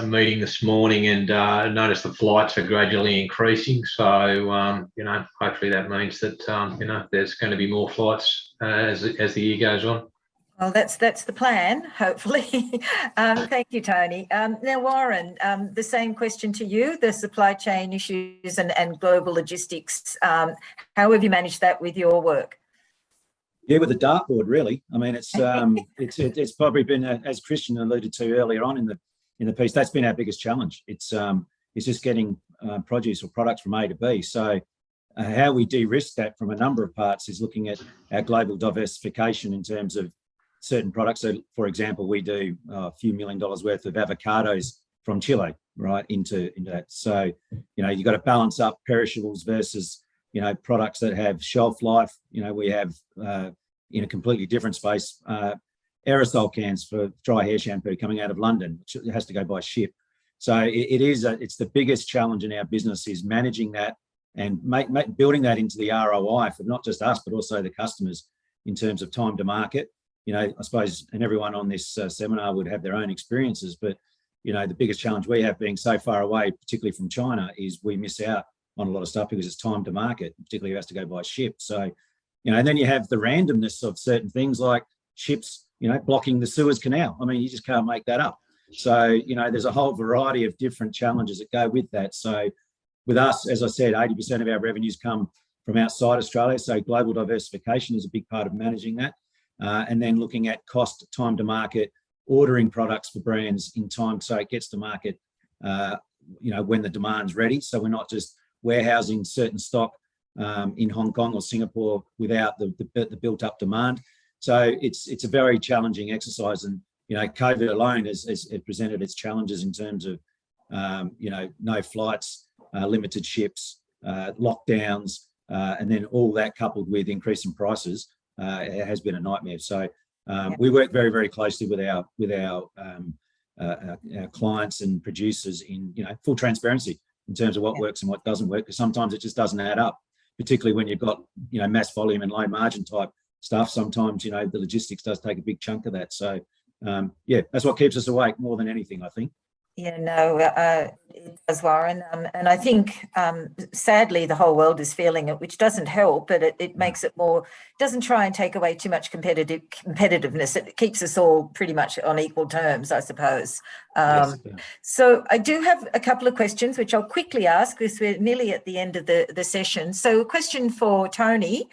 meeting this morning and noticed the flights are gradually increasing. So you know, hopefully that means that you know, there's going to be more flights as the year goes on. Well, that's the plan, hopefully. Thank you, Tony. Now, Warren, the same question to you, the supply chain issues and global logistics. How have you managed that with your work? Yeah, with the dartboard, really. I mean, it's probably been, as Christian alluded to earlier on in the piece, that's been our biggest challenge. It's just getting produce or products from A to B. So how we de-risk that from a number of parts is looking at our global diversification in terms of certain products. So, for example, we do a few $1 million worth of avocados from Chile, right, into that. So, you know, you've got to balance up perishables versus, you know, products that have shelf life. You know, we have in a completely different space, aerosol cans for dry hair shampoo coming out of London, which has to go by ship. So it's the biggest challenge in our business is managing that and building that into the ROI for not just us, but also the customers in terms of time to market. You know, I suppose, and everyone on this seminar would have their own experiences, but, you know, the biggest challenge we have being so far away, particularly from China, is we miss out on a lot of stuff because it's time to market, particularly if it has to go by ship. So, you know, and then you have the randomness of certain things like ships, you know, blocking the Suez Canal. I mean, you just can't make that up. So, you know, there's a whole variety of different challenges that go with that. So with us, as I said, 80% of our revenues come from outside Australia. So global diversification is a big part of managing that. And then looking at cost, time to market, ordering products for brands in time so it gets to market, you know, when the demand's ready. So we're not just warehousing certain stock in Hong Kong or Singapore without the built up demand. So it's a very challenging exercise. And, you know, COVID alone has presented its challenges in terms of, you know, no flights, limited ships, lockdowns, and then all that coupled with increasing prices. It has been a nightmare. So we work very, very closely with our clients and producers in, you know, full transparency in terms of what works and what doesn't work, because sometimes it just doesn't add up, particularly when you've got, you know, mass volume and low margin type stuff. Sometimes, you know, the logistics does take a big chunk of that. So yeah, that's what keeps us awake more than anything, I think. Yeah, no, it does, Warren. And I think, sadly, the whole world is feeling it, which doesn't help, but it makes it more, doesn't try and take away too much competitiveness. It keeps us all pretty much on equal terms, I suppose. Yes. So I do have a couple of questions, which I'll quickly ask because we're nearly at the end of the session. So a question for Tony.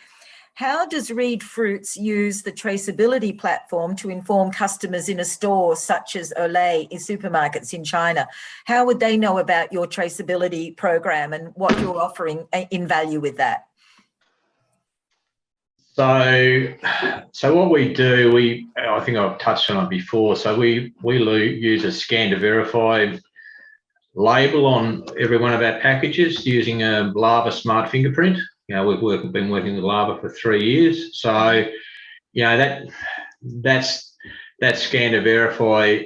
How does Reed Fruits use the traceability platform to inform customers in a store such as Olay in supermarkets in China? How would they know about your traceability program and what you're offering in value with that? So what we do, I think I've touched on it before. So we use a scan to verify label on every one of our packages using a Lava smart fingerprint. You know, we've been working with Lava for 3 years. So, you know, that's that scan to verify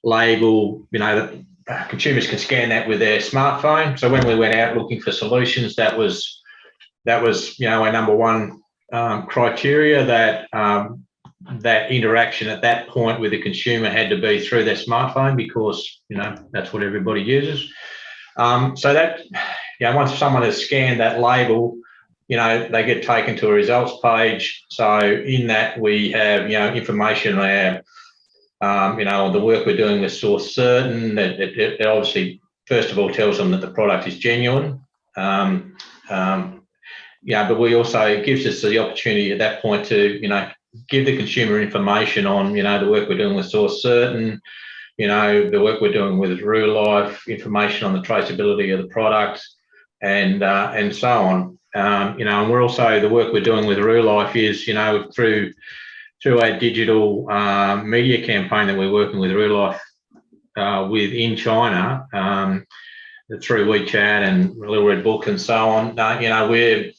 label, you know, that consumers can scan that with their smartphone. So when we went out looking for solutions, that was, you know, our number one criteria, that that interaction at that point with the consumer had to be through their smartphone because, you know, that's what everybody uses. So that, you know, once someone has scanned that label, you know, they get taken to a results page. So in that we have, you know, information there, you know, the work we're doing with Source Certain, that it obviously, first of all, tells them that the product is genuine. Yeah, but we also, it gives us the opportunity at that point to, you know, give the consumer information on, you know, the work we're doing with Source Certain, you know, the work we're doing with Real Life, information on the traceability of the product, and so on. You know, and we're also, the work we're doing with Real Life is, you know, through our digital media campaign that we're working with Real Life with in China. through WeChat and Little Red Book and so on. We're,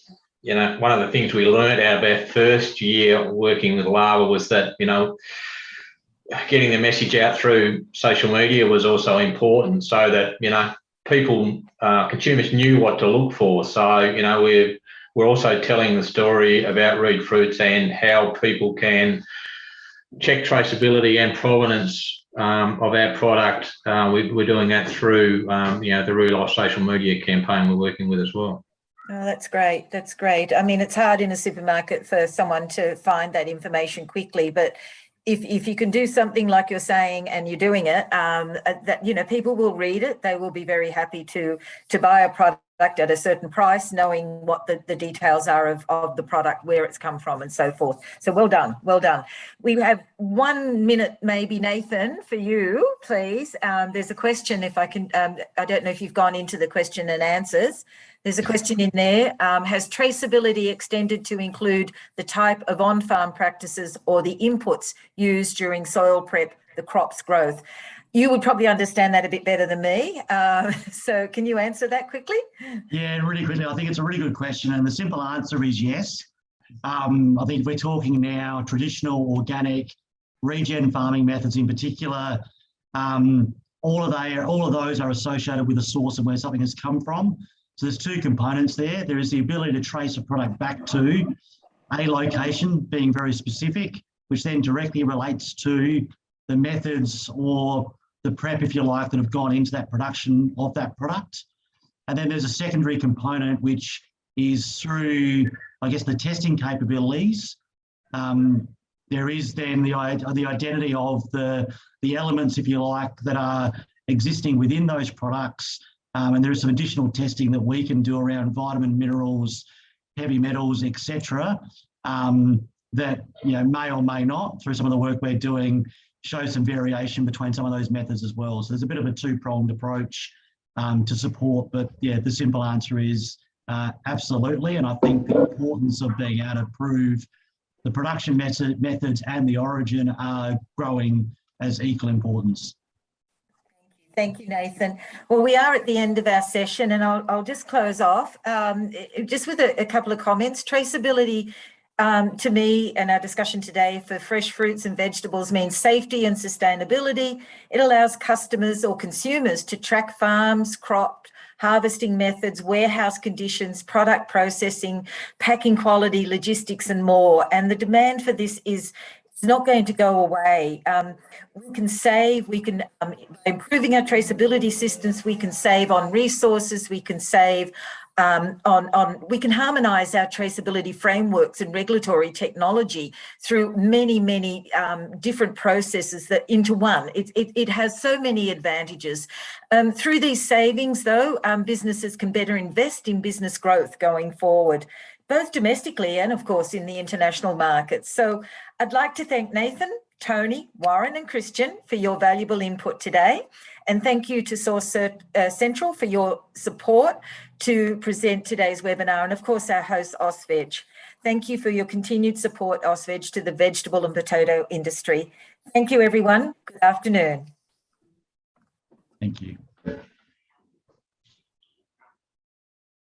one of the things we learned out of our first year working with Lava was that, getting the message out through social media was also important, so that, people, consumers knew what to look for. So, we're also telling the story about Reed Fruits and how people can check traceability and provenance of our product. We're doing that through, the Real Life social media campaign we're working with as well. Oh, that's great. That's great. I mean, it's hard in a supermarket for someone to find that information quickly, but if you can do something like you're saying and you're doing it, that, people will read it. They will be very happy to buy a product at a certain price, knowing what the details are of the product, where it's come from and so forth. So well done. Well done. We have 1 minute, maybe, Nathan, for you, please. There's a question, if I can, I don't know if you've gone into the question and answers. There's a question in there. Has traceability extended to include the type of on-farm practices or the inputs used during soil prep, the crop's growth? You would probably understand that a bit better than me. So can you answer that quickly? Yeah, really quickly. I think it's a really good question. And the simple answer is yes. I think if we're talking now traditional, organic, regen farming methods in particular, all of those are associated with the source and where something has come from. So there's two components there. There is the ability to trace a product back to a location, being very specific, which then directly relates to the methods or the prep, if you like, that have gone into that production of that product. And then there's a secondary component, which is through, I guess, the testing capabilities. There is then the identity of the elements, if you like, that are existing within those products. And there is some additional testing that we can do around vitamin, minerals, heavy metals, etc. That may or may not, through some of the work we're doing, show some variation between some of those methods as well. So there's a bit of a two-pronged approach to support, but yeah, the simple answer is absolutely. And I think the importance of being able to prove the production methods and the origin are growing as equal importance. Thank you, Nathan. Well, we are at the end of our session, and I'll just close off just with a couple of comments. Traceability, to me, and our discussion today for fresh fruits and vegetables, means safety and sustainability. It allows customers or consumers to track farms, crop harvesting methods, warehouse conditions, product processing, packing quality, logistics, and more. And the demand for this is not going to go away. We can save, by improving our traceability systems, we can save on resources, we can save we can harmonise our traceability frameworks and regulatory technology through many different processes that into one. It has so many advantages. Through these savings, though, businesses can better invest in business growth going forward, both domestically and, of course, in the international markets. So I'd like to thank Nathan, Tony, Warren and Christian for your valuable input today. And thank you to Source Central for your support to present today's webinar, and of course our host Ausveg. Thank you for your continued support, Ausveg, to the vegetable and potato industry. Thank you, everyone. Good afternoon. Thank you.